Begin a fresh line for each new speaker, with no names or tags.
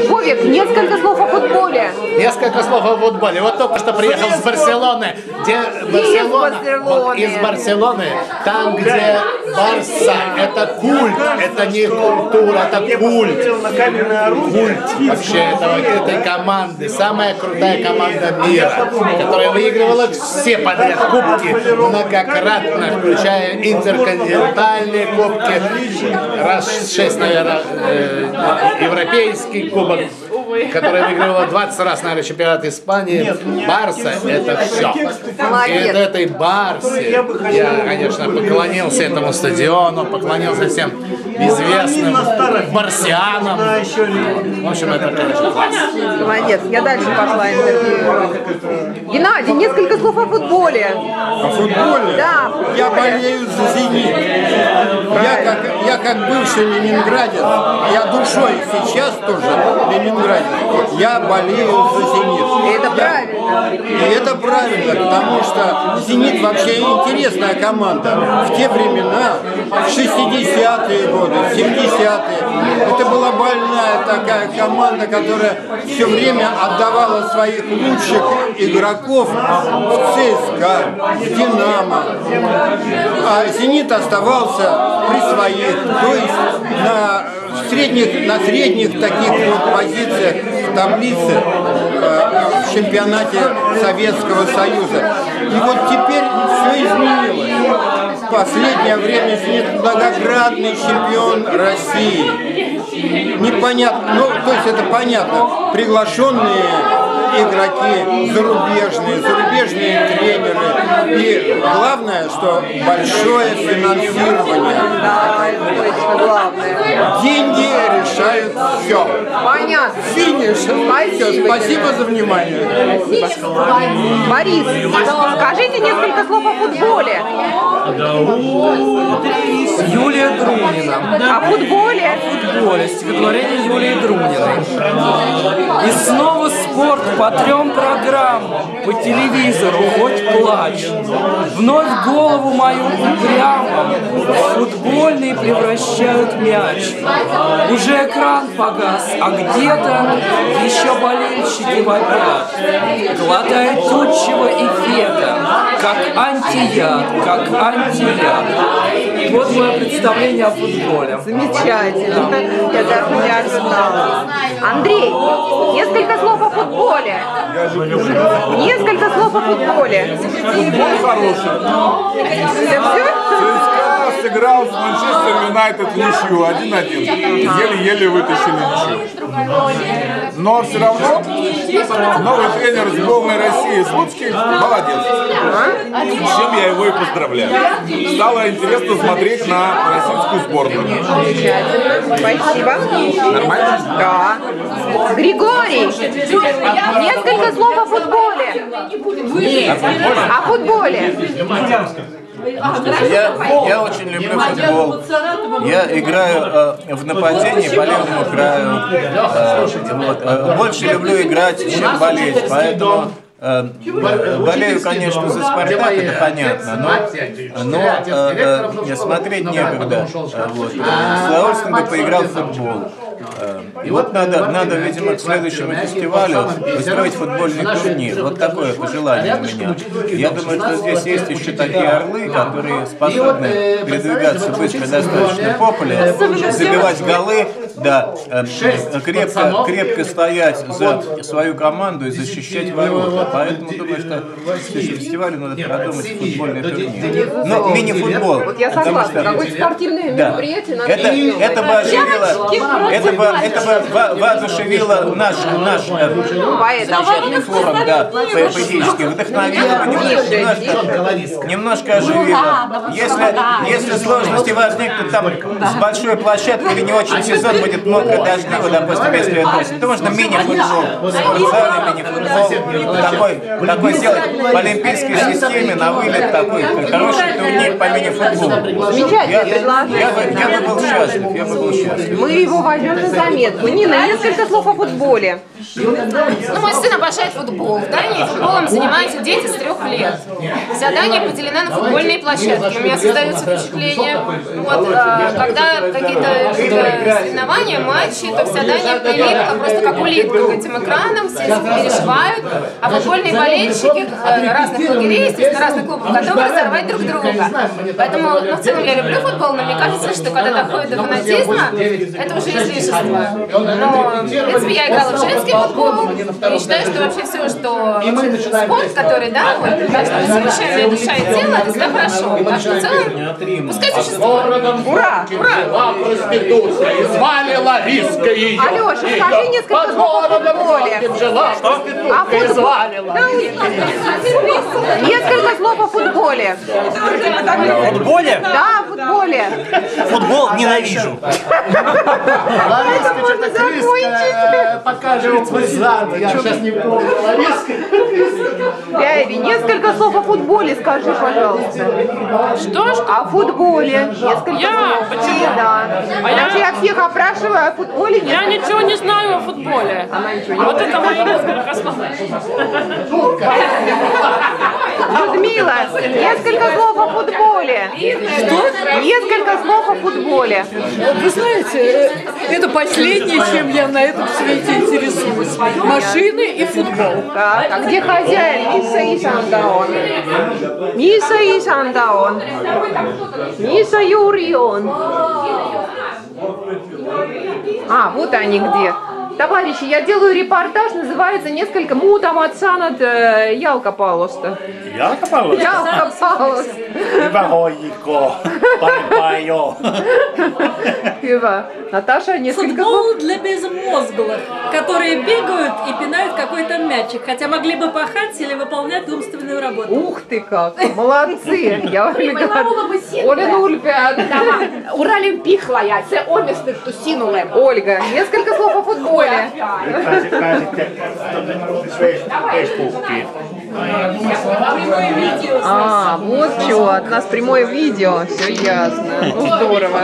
Вовик, несколько слов о футболе.
Несколько слов о футболе. Вот только что приехал с Барселоны, где из Барселоны, там, где Барса, это культ, это не культура, это культ. Культ вообще этой команды, самая крутая команда мира, которая выигрывала все подряд кубки многократно, включая интерконтинентальные кубки, раз 6, наверное, европейский кубок, который выигрывала 20 раз, наверное, чемпионат Испании. Барса — это все. И этой Барсе я, конечно, поклонился этому стадиону, поклонился всем известным барсианам. В общем, это, конечно, класс.
Молодец, я дальше пошла интервью. Геннадий, несколько слов о футболе.
О футболе?
Да.
Я болею за «Зенит». Я как бывший ленинградец, я душой сейчас тоже ленинградец, я болею за «Зенит».
И это правильно.
И это правильно, потому что «Зенит» вообще интересная команда. В те времена, в 60-е годы, 70-е, это была больная такая команда, которая все время отдавала своих лучших игроков в ЦСКА, в «Динамо». А «Зенит» оставался при своих, то есть на средних таких вот позициях в таблице в чемпионате Советского Союза. И вот теперь все изменилось. В последнее время «Зенит» многократный чемпион России. Непонятно, ну то есть это понятно, приглашенные игроки, зарубежные тренеры. И главное, что большое финансирование.
Да, это точно главное.
Деньги решают все.
Понятно.
Финиш.
Спасибо.
Спасибо за внимание.
Борис, скажите несколько слов о футболе.
Юлия Друнина.
О футболе.
Футболе. Стихотворение Юлии Друниной. И снова спорт по 3 программам, по телевизору, хоть плачь. Вновь голову мою упрямо в футбольный превращают мяч. Уже экран погас, а где-то еще болельщики вопят. Глотает тутчего эффекта, как антияд, как антияд. Вот мое представление о футболе.
Замечательно. Я даже не ожидала. Андрей, несколько слов о футболе. Несколько слов о футболе.
Футбол хороший. ЦСКА сыграл с Манчестер Юнайтед в ничью 1-1. Еле-еле вытащили ничью. Но все равно новый тренер сборной России Слуцкий молодец. С чем я его и поздравляю. Стало интересно смотреть на российскую сборную.
Спасибо.
Нормально?
Да. Григорий, несколько слов о футболе. О футболе.
Я очень люблю футбол. Я играю в нападении по левому краю. Больше люблю играть, чем болеть. Поэтому болею, конечно, за «Спартак», это понятно, но смотреть некогда. Вот. С удовольствием бы поиграл в футбол. И вот надо, видимо, к следующему фестивалю устроить футбольный турнир. Вот такое пожелание у меня. Я думаю, что здесь есть еще такие орлы, которые способны передвигаться быстро, достаточно по полю, забивать голы, да, крепко стоять за свою команду и защищать ворота. Поэтому думаю, что к следующему фестивалю надо продумать футбольный турнир. Ну, мини-футбол.
Вот я согласна, какое-то спортивное мероприятие надо делать.
Это бы воодушевило наш замечательный форум, да, поэтически, вдохновило бы, немножко оживило. Если сложности возникнут там с большой площадкой или не очень сезон, мы будет мокро, дождливо, допустим, если это осень, то можно мини-футбол, спортзале мини-футбол, такой сделать по олимпийской системе на вылет, такой хороший турнир по мини-футболу.
Замечательное предложение.
Я бы был счастлив.
Мы его возьмем на заметку. Нина, несколько слов о футболе.
Ну, мой сын обожает футбол. В Дании футболом занимаются дети с 3 лет. Вся Дания поделена на футбольные площадки. У меня создается впечатление, вот, когда какие-то соревнования, матчи, то вся Дания прилипла просто как улитка к этим экранам, все переживают, а футбольные болельщики разных лагерей, естественно, разных клубов, готовы разорвать друг друга. Поэтому, ну, в целом я люблю футбол, но мне кажется, что когда доходит до фанатизма, это уже излишество. Но, в принципе, я играла в женский футбол, и считаю, что вообще все, что спорт, который, да, вот, совершенная душа и тело, это всегда хорошо. Так что в целом, пускай существует.
Ура!
Жила проституция, и звали Лариска ее.
Алеша, скажи несколько слов о футболе.
И звали Лариска.
Несколько слов о футболе.
Футболе?
Да, о футболе.
Футбол ненавижу.
Лариска, что-то Криска покажет свой зад. Я сейчас не помню. Лариска.
Бяеви, несколько слов о футболе скажи, пожалуйста.
Что?
О футболе. Несколько слов.
Почему?
Да. Даже я всех опрашиваю о футболе.
Я ничего не знаю о футболе.
Она ничего не
Вот это мои несколько слов.
Людмила, несколько слов о футболе. Что? Несколько слов о футболе.
Вы знаете, это последнее, чем я на этом свете интересуюсь. Машины и футбол.
Так, а где хозяин? Миса Исандаон. Миса Исандаон. Миса Юрион. А, вот они где. Товарищи, я делаю репортаж, называется несколько мутаматсанат Ялкапалоста.
Ялкапалоста?
Ялкапалост.
Hyvä hoikko, парпайо.
Hyvä. Наташа, несколько слов.
Футбол для безмозглых, которые бегают и пинают какой-то мячик, хотя могли бы пахать или выполнять умственную работу.
Ух ты как, молодцы. Я Оля Нульпят.
Уралим пихлая, це обістих тусінули.
Ольга, несколько слов о футболе.
Pääsitte Facebookiin.
А, вот что, от нас прямое видео, все ясно. Ну, здорово.